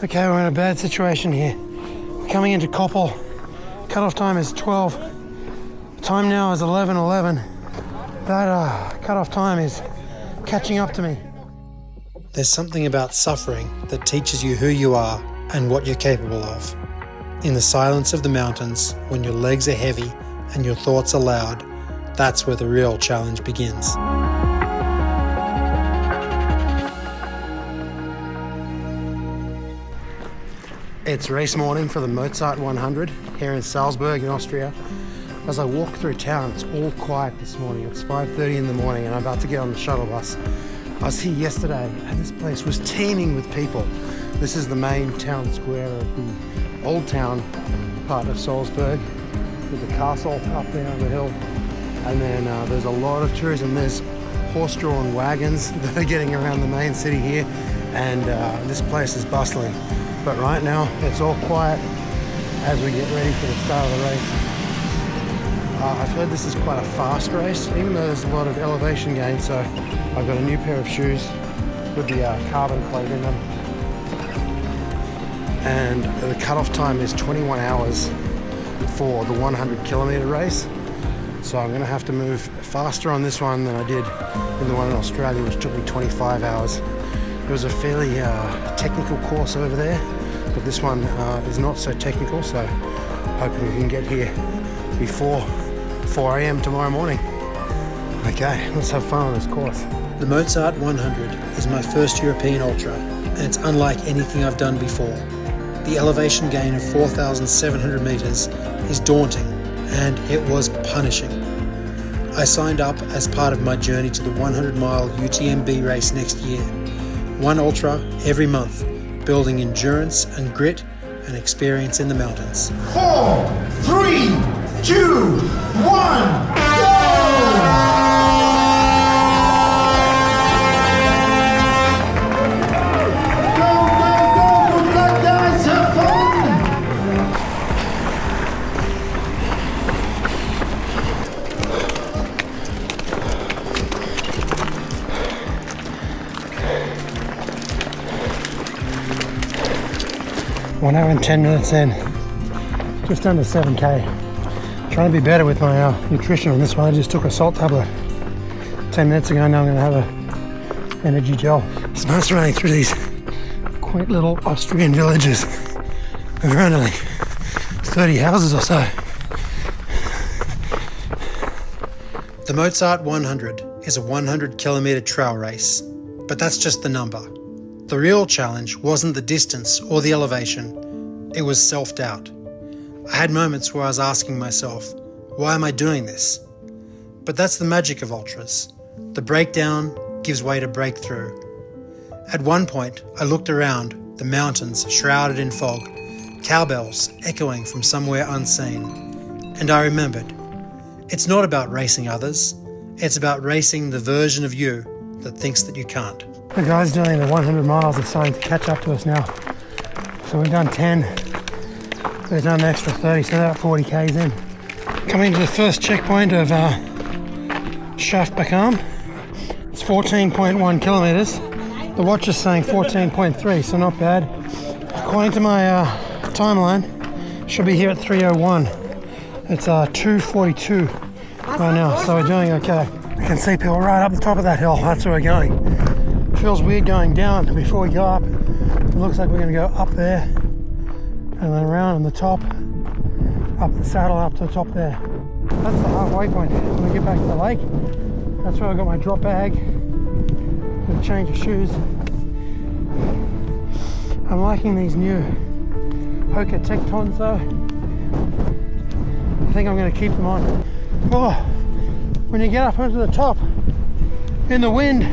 Okay, we're in a bad situation here. We're coming into Koppl. Cutoff time is 12. Time now is 11:11. That cutoff time is catching up to me. There's something about suffering that teaches you who you are and what you're capable of. In the silence of the mountains, when your legs are heavy and your thoughts are loud, that's where the real challenge begins. It's race morning for the Mozart 100 here in Salzburg in Austria. As I walk through town, it's all quiet this morning. It's 5:30 in the morning and I'm about to get on the shuttle bus. I was here yesterday and this place was teeming with people. This is the main town square of the old town part of Salzburg with the castle up there on the hill. And then there's a lot of tourism. There's horse-drawn wagons that are getting around the main city here, and this place is bustling. But right now it's all quiet as we get ready for the start of the race. I've heard this is quite a fast race, even though there's a lot of elevation gain, so I've got a new pair of shoes with the carbon plate in them. And the cutoff time is 21 hours for the 100 kilometer race. So I'm gonna have to move faster on this one than I did in the one in Australia, which took me 25 hours. It was a fairly technical course over there, but this one is not so technical, so hoping we can get here before 4 a.m. tomorrow morning. Okay, let's have fun on this course. The Mozart 100 is my first European ultra, and it's unlike anything I've done before. The elevation gain of 4,700 meters is daunting, and it was punishing. I signed up as part of my journey to the 100-mile UTMB race next year. One ultra every month, building endurance and grit and experience in the mountains. 4, 3, 2, 1, go! One hour and 10 minutes in, just under 7k. Trying to be better with my nutrition on this one. I just took a salt tablet 10 minutes ago. Now I'm going to have an energy gel. It's nice running through these quaint little Austrian villages. We've run like 30 houses or so. The Mozart 100 is a 100 kilometer trail race, but that's just the number. The real challenge wasn't the distance or the elevation, it was self-doubt. I had moments where I was asking myself, why am I doing this? But that's the magic of ultras. The breakdown gives way to breakthrough. At one point, I looked around, the mountains shrouded in fog, cowbells echoing from somewhere unseen, and I remembered, it's not about racing others, it's about racing the version of you that thinks that you can't. The guys doing the 100 miles are starting to catch up to us now. So we've done 10, they've done an extra 30, so they're at 40 k's in. Coming to the first checkpoint of Schafbachalm. It's 14.1 kilometers. The watch is saying 14.3, so not bad. According to my timeline, should be here at 3:01. It's 2:42 right now, so we're doing okay. I can see people right up the top of that hill, that's where we're going. It feels weird going down before we go up. It looks like we're going to go up there and then around on the top, up the saddle, up to the top there. That's the halfway point. When we get back to the lake, that's where I got my drop bag with a change of shoes. I'm liking these new Hof Checkpoint though. I think I'm going to keep them on. Oh, when you get up onto the top in the wind,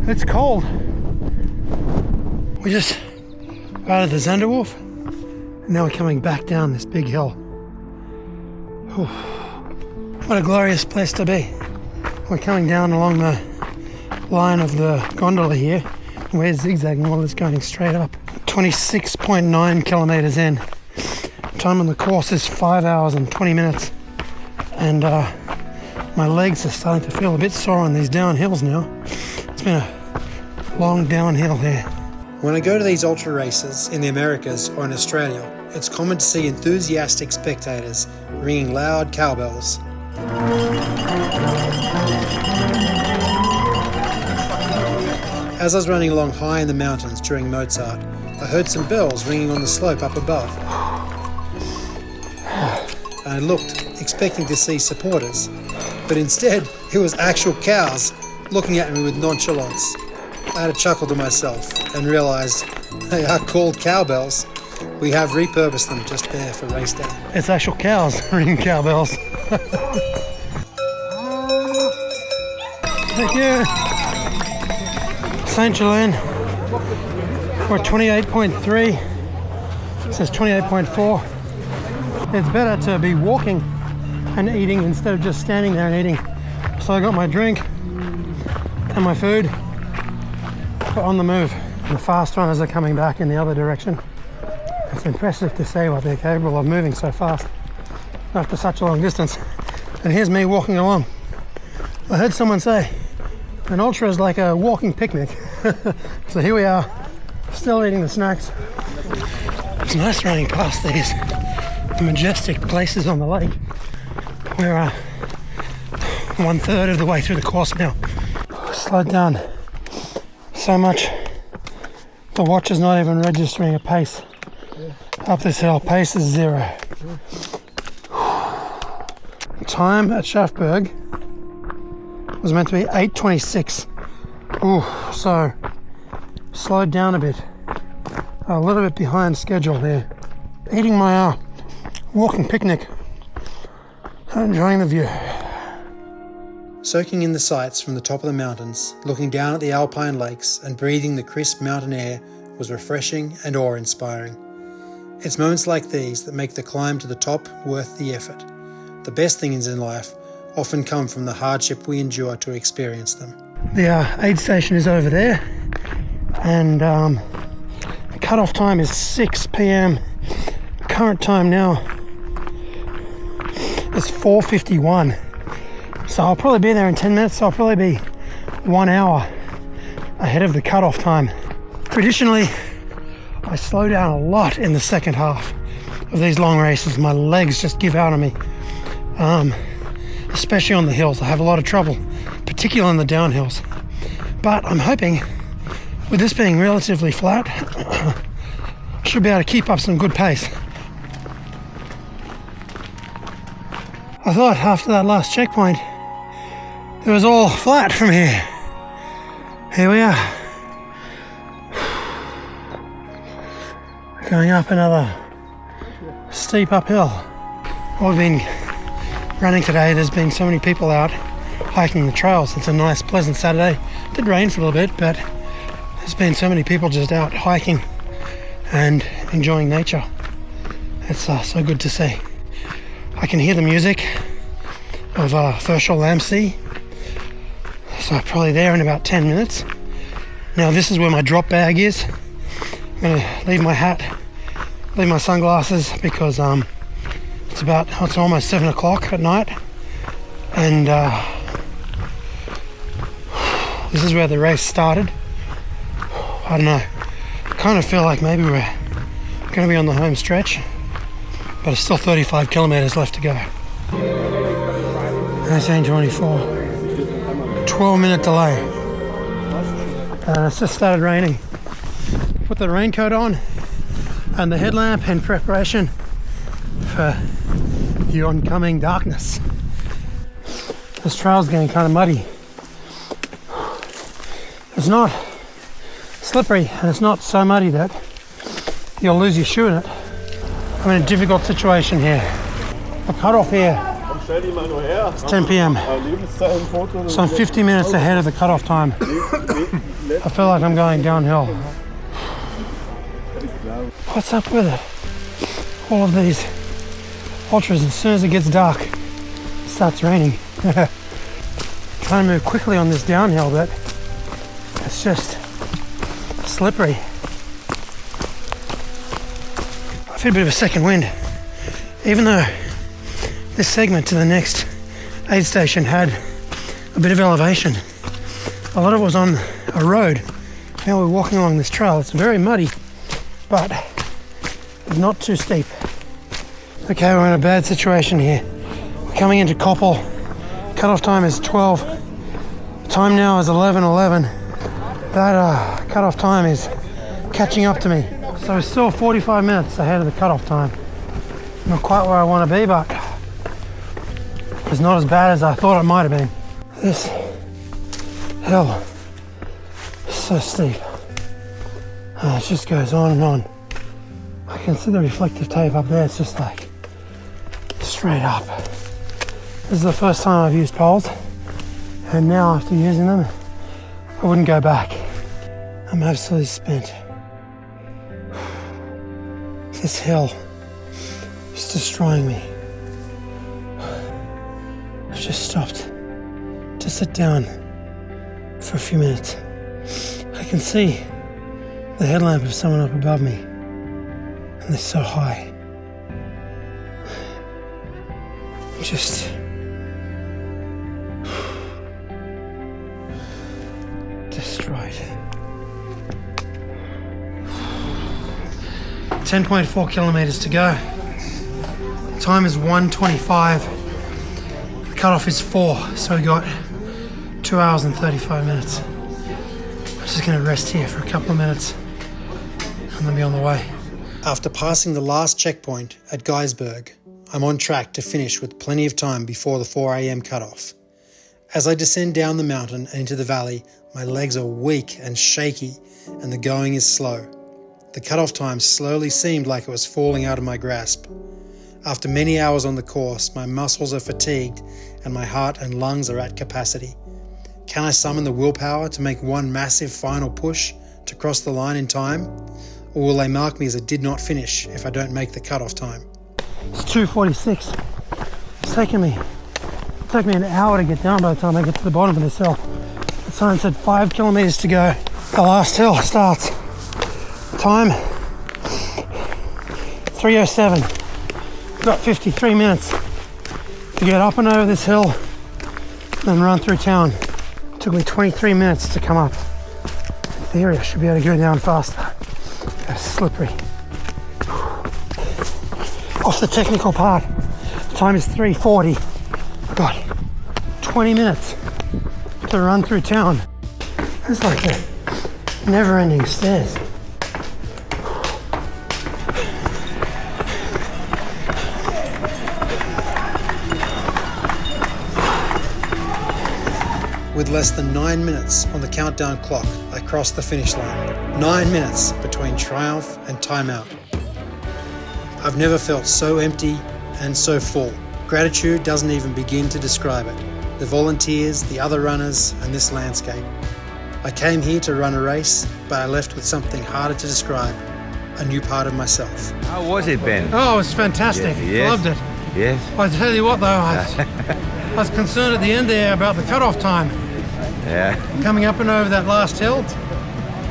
it's cold. We just out of the Zunderwolf, and now we're coming back down this big hill. Whew. What a glorious place to be. We're coming down along the line of the gondola here. We're zigzagging while it's going straight up. 26.9 kilometers in. Time on the course is 5 hours and 20 minutes. And my legs are starting to feel a bit sore on these downhills now. It's been a long downhill here. When I go to these ultra races in the Americas or in Australia, it's common to see enthusiastic spectators ringing loud cowbells. As I was running along high in the mountains during Mozart, I heard some bells ringing on the slope up above. I looked, expecting to see supporters, but instead it was actual cows looking at me with nonchalance. I had a chuckle to myself and realised they are called cowbells. We have repurposed them just there for race day. It's actual cows ringing cowbells. Thank you. St. Julien. We're 28.3. It says 28.4. It's better to be walking and eating instead of just standing there and eating. So I got my drink and my food, but on the move. The fast runners are coming back in the other direction. It's impressive to see what they're capable of moving so fast after such a long distance. And here's me walking along. I heard someone say an ultra is like a walking picnic. So here we are, still eating the snacks. It's nice running past these majestic places on the lake. We're 1/3 of the way through the course now. Slowed down so much the watch is not even registering a pace up this hill. Pace is 0. Time at Schafberg was meant to be 8:26. Ooh, so slowed down a bit. A little bit behind schedule there. Eating my walking picnic. Enjoying the view. Soaking in the sights from the top of the mountains, looking down at the alpine lakes and breathing the crisp mountain air was refreshing and awe-inspiring. It's moments like these that make the climb to the top worth the effort. The best things in life often come from the hardship we endure to experience them. The aid station is over there, and the cut-off time is 6 p.m. Current time now is 4:51. So I'll probably be there in 10 minutes, so I'll probably be 1 hour ahead of the cut-off time. Traditionally, I slow down a lot in the second half of these long races. My legs just give out on me, especially on the hills. I have a lot of trouble, particularly on the downhills. But I'm hoping, with this being relatively flat, I should be able to keep up some good pace. I thought after that last checkpoint, it was all flat from here. Here we are. Going up another steep uphill. We've been running today. There's been so many people out hiking the trails. It's a nice, pleasant Saturday. It did rain for a little bit, but there's been so many people just out hiking and enjoying nature. It's so good to see. I can hear the music of Fuschl, so probably there in about 10 minutes. Now this is where my drop bag is. I'm going to leave my hat, leave my sunglasses, because it's almost 7 o'clock at night, and this is where the race started. I don't know, I kind of feel like maybe we're going to be on the home stretch, but it's still 35 kilometers left to go. 19:24, 12-minute delay, and it's just started raining. Put the raincoat on and the headlamp in preparation for the oncoming darkness. This trail's getting kind of muddy. It's not slippery, and it's not so muddy that you'll lose your shoe in it. I'm in a difficult situation here. The cutoff here is 10 p.m. So I'm 50 minutes ahead of the cutoff time. I feel like I'm going downhill. What's up with it? All of these ultras, as soon as it gets dark, it starts raining. Trying to move quickly on this downhill, but it's just slippery. I feel a bit of a second wind. Even though this segment to the next aid station had a bit of elevation, a lot of it was on a road, Now we're walking along this trail. It's very muddy, but it's not too steep. Okay, we're in a bad situation here. We're coming into Koppl. Cutoff time is 12. Time now is 11:11. That cutoff time is catching up to me. So we're still 45 minutes ahead of the cutoff time. Not quite where I want to be, but it's not as bad as I thought it might have been. This hill is so steep. It just goes on and on. I can see the reflective tape up there. It's just like straight up. This is the first time I've used poles, and now after using them, I wouldn't go back. I'm absolutely spent. This hill is destroying me. I've just stopped to sit down for a few minutes. I can see the headlamp of someone up above me, and they're so high. I'm just destroyed. 10.4 kilometers to go. Time is 1:25. The cutoff is 4, so we got 2 hours and 35 minutes. I'm just going to rest here for a couple of minutes and then be on the way. After passing the last checkpoint at Gaisberg, I'm on track to finish with plenty of time before the 4 a.m. cutoff. As I descend down the mountain and into the valley, my legs are weak and shaky, and the going is slow. The cutoff time slowly seemed like it was falling out of my grasp. After many hours on the course, my muscles are fatigued and my heart and lungs are at capacity. Can I summon the willpower to make one massive final push to cross the line in time? Or will they mark me as a did not finish if I don't make the cutoff time? It's 2:46. It's taken me an hour to get down by the time I get to the bottom of this hill. The sign said 5 kilometers to go. The last hill starts. Time 3:07. Got 53 minutes to get up and over this hill and run through town. It took me 23 minutes to come up. In theory, I should be able to go down faster. It's slippery. Off the technical part, the time is 3:40. I've got 20 minutes to run through town. It's like the never-ending stairs. With less than 9 minutes on the countdown clock, I crossed the finish line. 9 minutes between triumph and timeout. I've never felt so empty and so full. Gratitude doesn't even begin to describe it. The volunteers, the other runners, and this landscape. I came here to run a race, but I left with something harder to describe. A new part of myself. How was it, Ben? Oh, it was fantastic. Yes. Loved it. Yes. I tell you what, though, I was concerned at the end there about the cutoff time. Yeah. Coming up and over that last hill,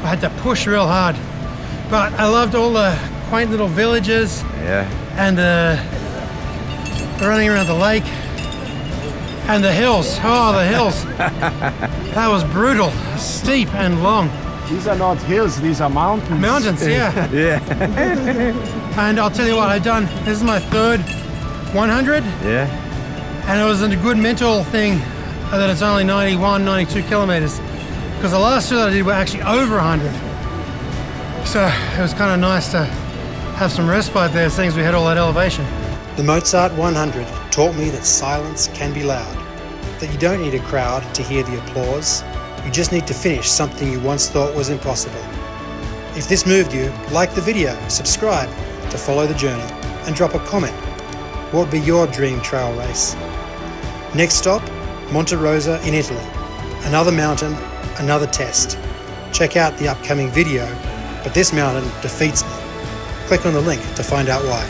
I had to push real hard. But I loved all the quaint little villages. Yeah. And running around the lake. And the hills. Oh, the hills. That was brutal. Steep and long. These are not hills, these are mountains. Mountains, yeah. Yeah. And I'll tell you what I've done. This is my third 100. Yeah. And it was a good mental thing that it's only 91, 92 kilometers. Because the last two that I did were actually over 100. So it was kind of nice to have some respite there, seeing as we had all that elevation. The Mozart 100 taught me that silence can be loud, that you don't need a crowd to hear the applause, you just need to finish something you once thought was impossible. If this moved you, like the video, subscribe to follow the journey, and drop a comment. What would be your dream trail race? Next stop, Monte Rosa in Italy. Another mountain, another test. Check out the upcoming video, but this mountain defeats me. Click on the link to find out why.